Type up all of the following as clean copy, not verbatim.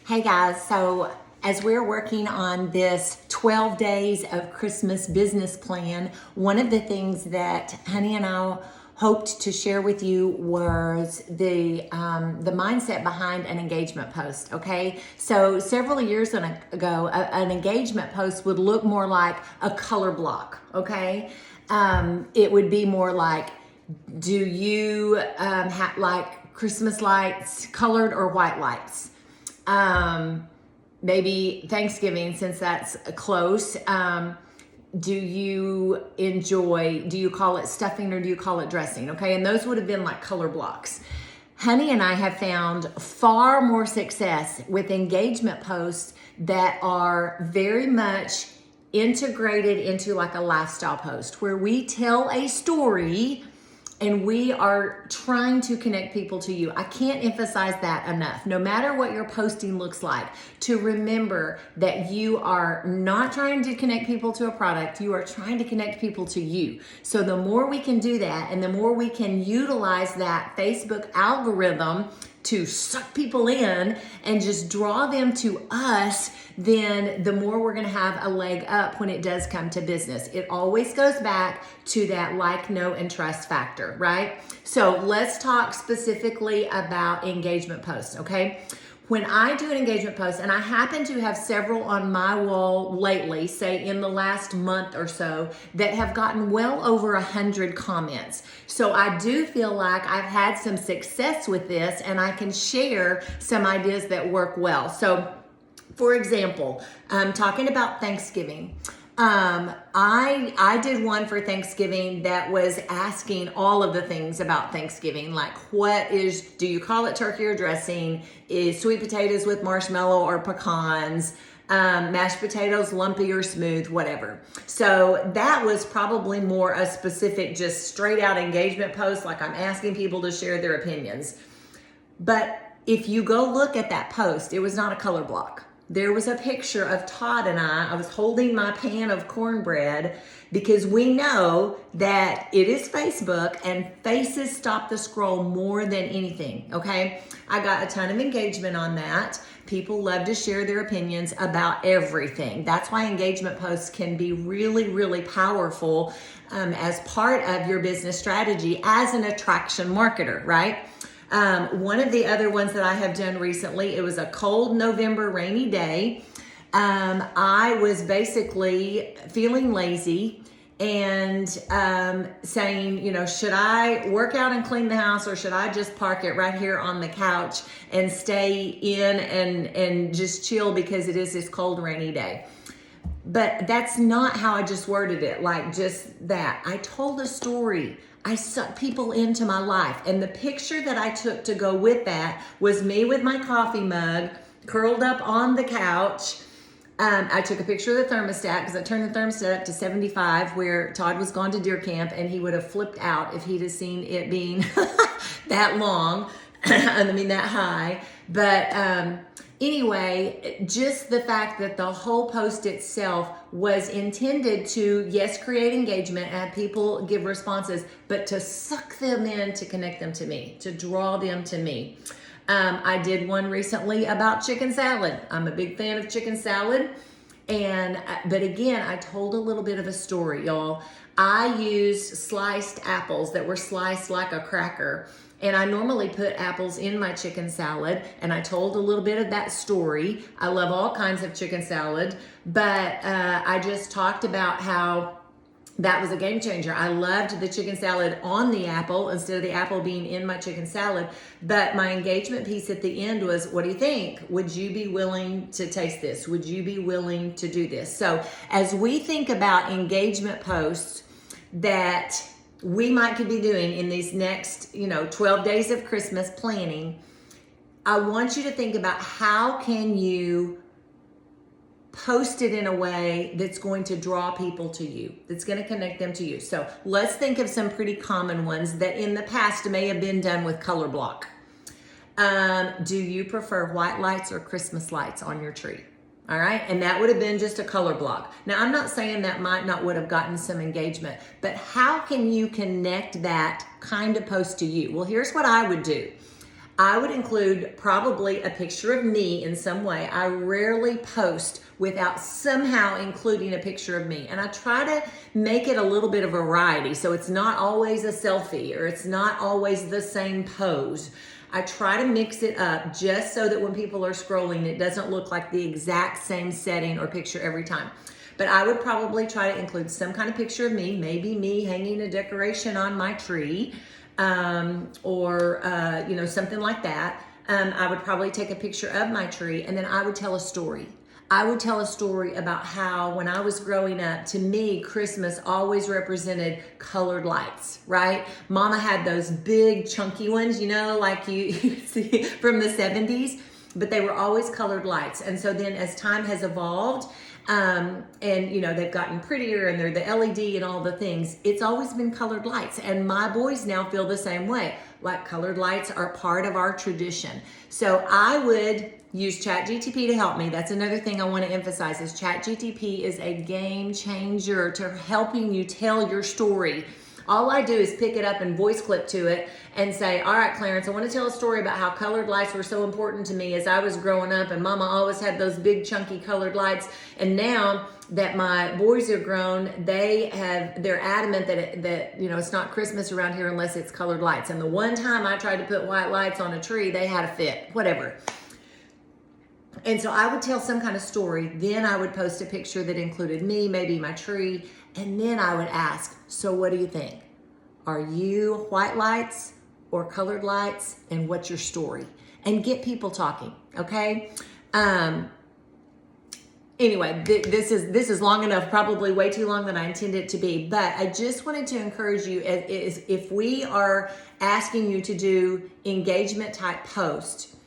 Hey guys, so as we're working on this 12 days of Christmas business plan, one of the things that Honey and I hoped to share with you was the mindset behind an engagement post. Okay, so several years ago, an engagement post would look more like a color block. Okay, it would be more like, do you have like Christmas lights, colored or white lights? Maybe Thanksgiving, since that's close. Do you call it stuffing or do you call it dressing? Okay, and those would have been like color blocks. Honey and I have found far more success with engagement posts that are very much integrated into like a lifestyle post where we tell a story and we are trying to connect people to you. I can't emphasize that enough. No matter what your posting looks like, to remember that you are not trying to connect people to a product, you are trying to connect people to you. So the more we can do that and the more we can utilize that Facebook algorithm to suck people in and just draw them to us, then the more we're gonna have a leg up when it does come to business. It always goes back to that like, know, and trust factor, right? So let's talk specifically about engagement posts, okay? When I do an engagement post, and I happen to have several on my wall lately, say in the last month or so, that have gotten well over 100 comments. So I do feel like I've had some success with this and I can share some ideas that work well. So for example, talking about Thanksgiving, I did one for Thanksgiving that was asking all of the things about Thanksgiving, like do you call it turkey or dressing? Is sweet potatoes with marshmallow or pecans? Mashed potatoes lumpy or smooth, whatever. So that was probably more a specific, just straight out engagement post, like I'm asking people to share their opinions. But if you go look at that post, it was not a color block. There was a picture of Todd and I was holding my pan of cornbread because we know that it is Facebook and faces stop the scroll more than anything, okay? I got a ton of engagement on that. People love to share their opinions about everything. That's why engagement posts can be really, really powerful as part of your business strategy as an attraction marketer, right? One of the other ones that I have done recently, it was a cold November rainy day. I was basically feeling lazy and saying, should I work out and clean the house or should I just park it right here on the couch and stay in and just chill because it is this cold rainy day? But that's not how I just worded it, like just that. I told a story. I suck people into my life. And the picture that I took to go with that was me with my coffee mug curled up on the couch. I took a picture of the thermostat because I turned the thermostat up to 75 where Todd was gone to deer camp and he would have flipped out if he'd have seen it being that long. That high. But anyway, just the fact that the whole post itself was intended to, yes, create engagement and have people give responses, but to suck them in, to connect them to me, to draw them to me. I did one recently about chicken salad. I'm a big fan of chicken salad. But again, I told a little bit of a story, y'all. I used sliced apples that were sliced like a cracker. And I normally put apples in my chicken salad, and I told a little bit of that story. I love all kinds of chicken salad, but I just talked about how that was a game changer. I loved the chicken salad on the apple instead of the apple being in my chicken salad. But my engagement piece at the end was, what do you think? Would you be willing to taste this? Would you be willing to do this? So as we think about engagement posts that we could be doing in these next, 12 days of Christmas planning, I want you to think about how can you post it in a way that's going to draw people to you, that's going to connect them to you. So let's think of some pretty common ones that in the past may have been done with color block. Do you prefer white lights or Christmas lights on your tree? All right, and that would have been just a color block. Now, I'm not saying that might not would have gotten some engagement, but how can you connect that kind of post to you? Well, here's what I would do. I would include probably a picture of me in some way. I rarely post without somehow including a picture of me. And I try to make it a little bit of variety. So it's not always a selfie or it's not always the same pose. I try to mix it up just so that when people are scrolling, it doesn't look like the exact same setting or picture every time. But I would probably try to include some kind of picture of me, maybe me hanging a decoration on my tree, or something like that. I would probably take a picture of my tree, and then I would tell a story. I would tell a story about how when I was growing up, to me, Christmas always represented colored lights, right? Mama had those big chunky ones, like you see from the 70s, but they were always colored lights. And so then as time has evolved, and they've gotten prettier and they're the LED and all the things, it's always been colored lights. And my boys now feel the same way. Like, colored lights are part of our tradition. So I would use ChatGPT to help me. That's another thing I want to emphasize is ChatGPT is a game changer to helping you tell your story. All I do is pick it up and voice clip to it and say, all right, Clarence, I want to tell a story about how colored lights were so important to me as I was growing up, and Mama always had those big chunky colored lights. And now that my boys are grown, they're adamant that it's not Christmas around here unless it's colored lights. And the one time I tried to put white lights on a tree, they had a fit, whatever. And so I would tell some kind of story. Then I would post a picture that included me, maybe my tree. And then I would ask, so what do you think? Are you white lights or colored lights? And what's your story? And get people talking, okay? Anyway, this is long enough, probably way too long than I intended it to be. But I just wanted to encourage you, if we are asking you to do engagement type posts,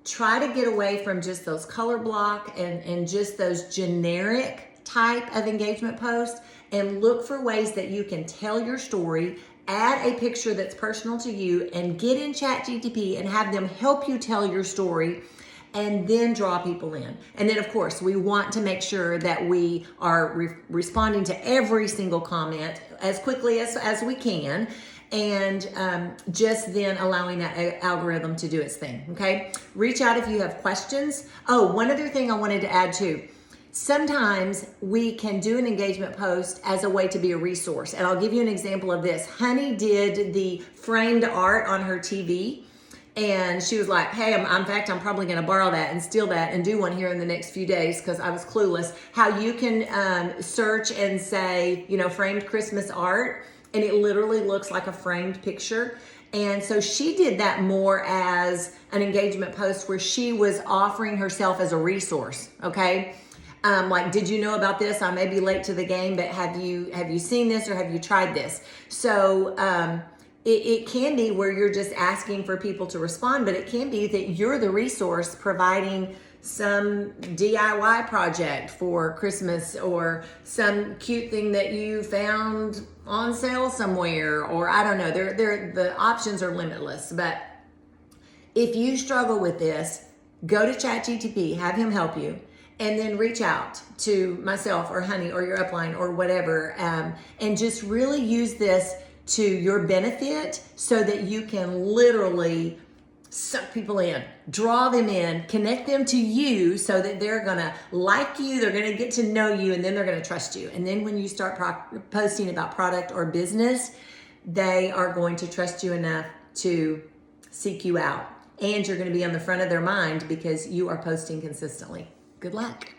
try to get away from just those color block and just those generic type of engagement posts, and look for ways that you can tell your story, add a picture that's personal to you, and get in ChatGPT and have them help you tell your story, and then draw people in. And then, of course, we want to make sure that we are responding to every single comment as quickly as we can, and just then allowing that algorithm to do its thing, okay? Reach out if you have questions. Oh, one other thing I wanted to add too. Sometimes we can do an engagement post as a way to be a resource. And I'll give you an example of this. Honey did the framed art on her TV. And she was like, hey, in fact, I'm probably going to borrow that and steal that and do one here in the next few days, because I was clueless. How you can search and say, framed Christmas art, and it literally looks like a framed picture. And so she did that more as an engagement post where she was offering herself as a resource, okay? Like, did you know about this? I may be late to the game, but have you seen this or have you tried this? So it can be where you're just asking for people to respond, but it can be that you're the resource providing some DIY project for Christmas, or some cute thing that you found on sale somewhere, or I don't know. The options are limitless. But if you struggle with this, go to ChatGPT, have him help you, and then reach out to myself or Honey or your upline or whatever, and just really use this to your benefit so that you can literally suck people in, draw them in, connect them to you so that they're gonna like you, they're gonna get to know you, and then they're gonna trust you. And then when you start posting about product or business, they are going to trust you enough to seek you out. And you're gonna be on the front of their mind because you are posting consistently. Good luck.